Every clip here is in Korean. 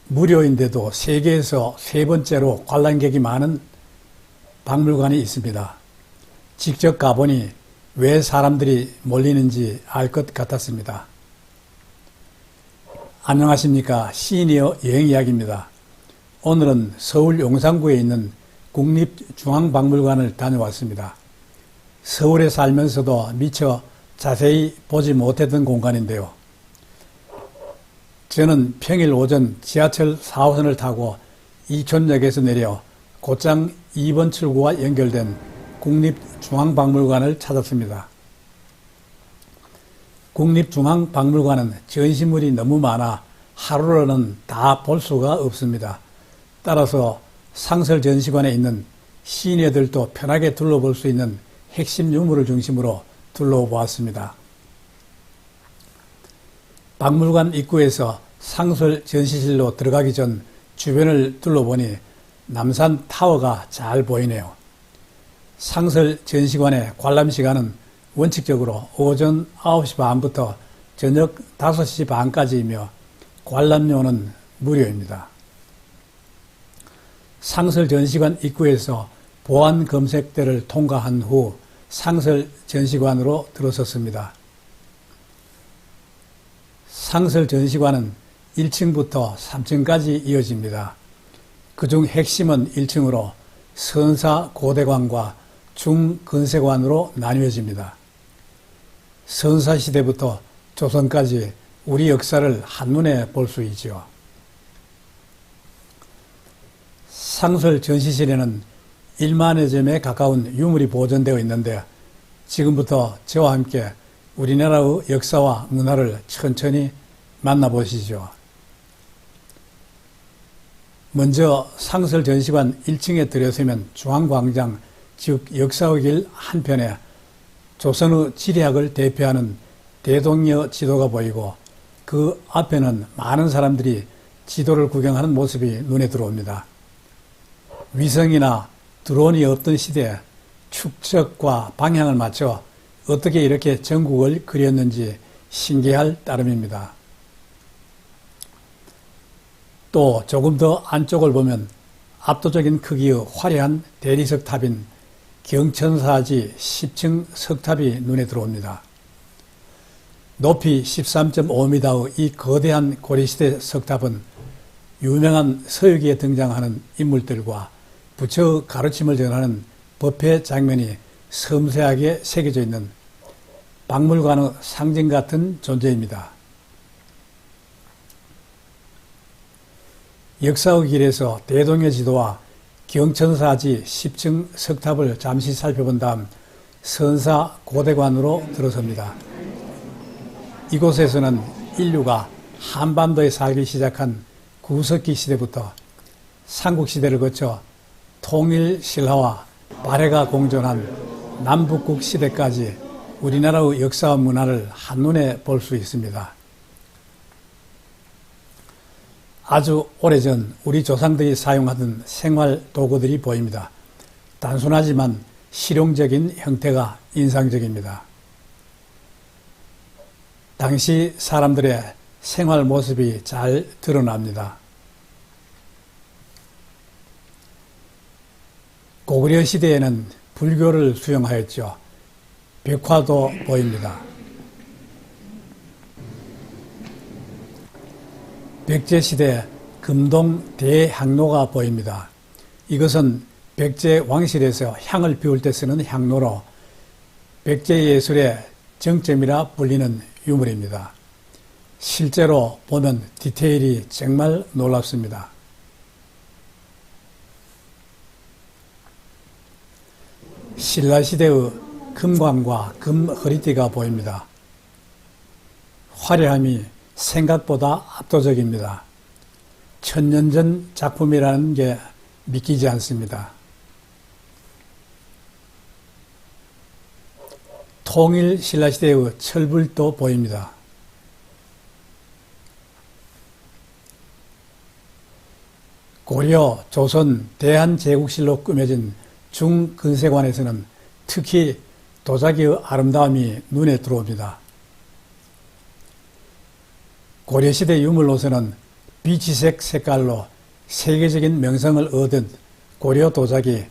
무료인데도 세계에서 세 번째로 관람객이 많은 박물관이 있습니다. 직접 가보니 왜 사람들이 몰리는지 알 것 같았습니다. 안녕하십니까. 시니어 여행이야기입니다. 오늘은 서울 용산구에 있는 국립중앙박물관을 다녀왔습니다. 서울에 살면서도 미처 자세히 보지 못했던 공간인데요. 저는 평일 오전 지하철 4호선을 타고 이촌역에서 내려 곧장 2번 출구와 연결된 국립중앙박물관을 찾았습니다. 국립중앙박물관은 전시물이 너무 많아 하루로는 다 볼 수가 없습니다. 따라서 상설전시관에 있는 시니어들도 편하게 둘러볼 수 있는 핵심 유물을 중심으로 둘러보았습니다. 박물관 입구에서 상설 전시실로 들어가기 전 주변을 둘러보니 남산 타워가 잘 보이네요. 상설 전시관의 관람 시간은 원칙적으로 오전 9시 반부터 저녁 5시 반까지이며 관람료는 무료입니다. 상설 전시관 입구에서 보안 검색대를 통과한 후 상설 전시관으로 들어섰습니다. 상설 전시관은 1층부터 3층까지 이어집니다. 그중 핵심은 1층으로 선사고대관과 중근세관으로 나뉘어집니다. 선사시대부터 조선까지 우리 역사를 한눈에 볼 수 있죠. 상설 전시실에는 1만여 점에 가까운 유물이 보존되어 있는데 지금부터 저와 함께 우리나라의 역사와 문화를 천천히 만나보시죠. 먼저 상설 전시관 1층에 들어서면 중앙광장, 즉 역사의 길 한편에 조선의 지리학을 대표하는 대동여 지도가 보이고 그 앞에는 많은 사람들이 지도를 구경하는 모습이 눈에 들어옵니다. 위성이나 드론이 없던 시대에 축적과 방향을 맞춰 어떻게 이렇게 전국을 그렸는지 신기할 따름입니다. 또 조금 더 안쪽을 보면 압도적인 크기의 화려한 대리석탑인 경천사지 10층 석탑이 눈에 들어옵니다. 높이 13.5m의 이 거대한 고려시대 석탑은 유명한 서유기에 등장하는 인물들과 부처의 가르침을 전하는 법회 장면이 섬세하게 새겨져 있는 박물관의 상징 같은 존재입니다. 역사의 길에서 대동여 지도와 경천사지 10층 석탑을 잠시 살펴본 다음 선사고대관으로 들어섭니다. 이곳에서는 인류가 한반도에 살기 시작한 구석기 시대부터 삼국시대를 거쳐 통일신라와 발해가 공존한 남북국 시대까지 우리나라의 역사와 문화를 한눈에 볼 수 있습니다. 아주 오래전 우리 조상들이 사용하던 생활 도구들이 보입니다. 단순하지만 실용적인 형태가 인상적입니다. 당시 사람들의 생활 모습이 잘 드러납니다. 고구려 시대에는 불교를 수용하였죠. 벽화도 보입니다. 백제시대 금동 대향로가 보입니다. 이것은 백제 왕실에서 향을 피울 때 쓰는 향로로 백제 예술의 정점이라 불리는 유물입니다. 실제로 보면 디테일이 정말 놀랍습니다. 신라시대의 금관과 금허리띠가 보입니다. 화려함이 생각보다 압도적입니다. 천년 전 작품이라는 게 믿기지 않습니다. 통일 신라시대의 철불도 보입니다. 고려, 조선, 대한제국실로 꾸며진 중근세관에서는 특히 도자기의 아름다움이 눈에 들어옵니다. 고려시대 유물로서는 비치색 색깔로 세계적인 명성을 얻은 고려 도자기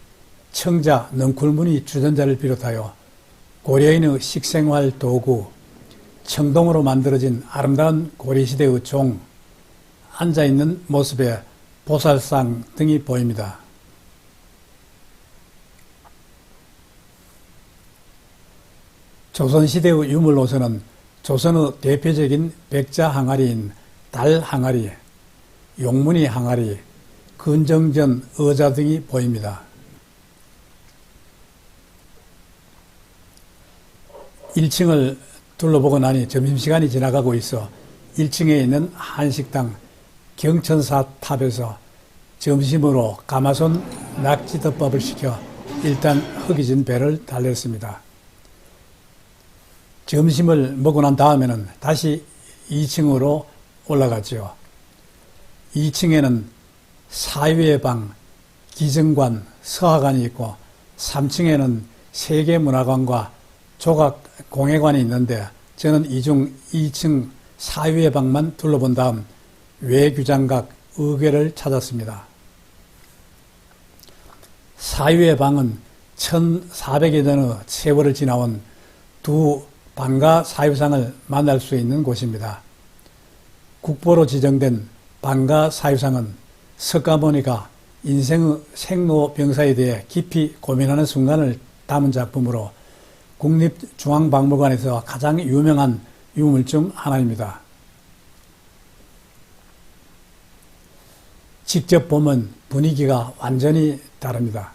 청자 넝쿨무늬 주전자를 비롯하여 고려인의 식생활 도구, 청동으로 만들어진 아름다운 고려시대의 종, 앉아있는 모습의 보살상 등이 보입니다. 조선시대의 유물로서는 조선의 대표적인 백자 항아리인 달 항아리, 용문이 항아리, 근정전 의자 등이 보입니다. 1층을 둘러보고 나니 점심시간이 지나가고 있어 1층에 있는 한식당 경천사 탑에서 점심으로 가마손 낙지덮밥을 시켜 일단 허기진 배를 달랬습니다. 점심을 먹고 난 다음에는 다시 2층으로 올라갔죠. 2층에는 사유의 방, 기증관, 서화관이 있고 3층에는 세계문화관과 조각공예관이 있는데 저는 이중 2층 사유의 방만 둘러본 다음 외규장각 의궤를 찾았습니다. 사유의 방은 1400여 년의 세월을 지나온 두 방가 사유상을 만날 수 있는 곳입니다. 국보로 지정된 방가 사유상은 석가모니가 인생의 생로병사에 대해 깊이 고민하는 순간을 담은 작품으로 국립중앙박물관에서 가장 유명한 유물 중 하나입니다. 직접 보면 분위기가 완전히 다릅니다.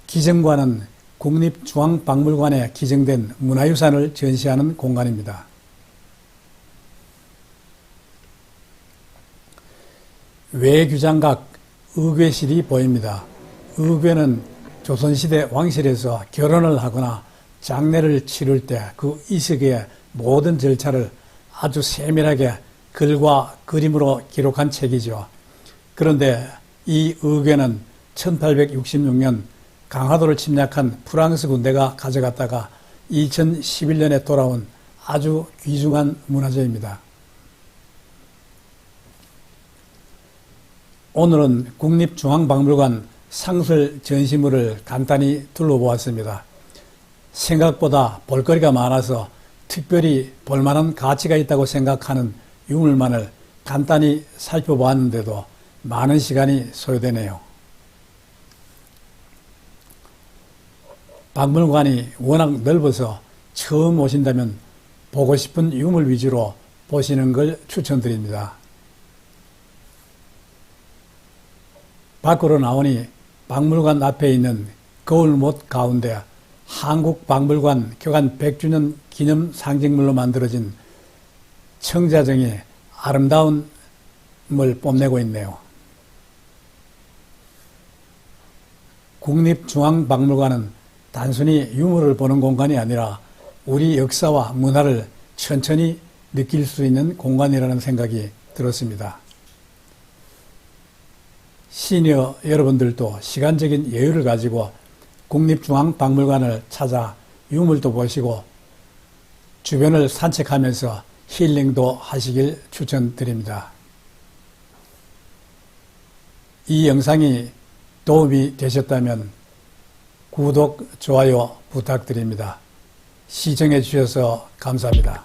기증관은 국립중앙박물관에 기증된 문화유산을 전시하는 공간입니다. 외규장각 의궤실이 보입니다. 의궤는 조선시대 왕실에서 결혼을 하거나 장례를 치를 때 그 이식의 모든 절차를 아주 세밀하게 글과 그림으로 기록한 책이죠. 그런데 이 의궤는 1866년 강화도를 침략한 프랑스 군대가 가져갔다가 2011년에 돌아온 아주 귀중한 문화재입니다. 오늘은 국립중앙박물관 상설 전시물을 간단히 둘러보았습니다. 생각보다 볼거리가 많아서 특별히 볼만한 가치가 있다고 생각하는 유물만을 간단히 살펴보았는데도 많은 시간이 소요되네요. 박물관이 워낙 넓어서 처음 오신다면 보고 싶은 유물 위주로 보시는 걸 추천드립니다. 밖으로 나오니 박물관 앞에 있는 거울못 가운데 한국박물관 교관 100주년 기념 상징물로 만들어진 청자정이 아름다움을 뽐내고 있네요. 국립중앙박물관은 단순히 유물을 보는 공간이 아니라 우리 역사와 문화를 천천히 느낄 수 있는 공간이라는 생각이 들었습니다. 시니어 여러분들도 시간적인 여유를 가지고 국립중앙박물관을 찾아 유물도 보시고 주변을 산책하면서 힐링도 하시길 추천드립니다. 이 영상이 도움이 되셨다면 구독, 좋아요 부탁드립니다. 시청해 주셔서 감사합니다.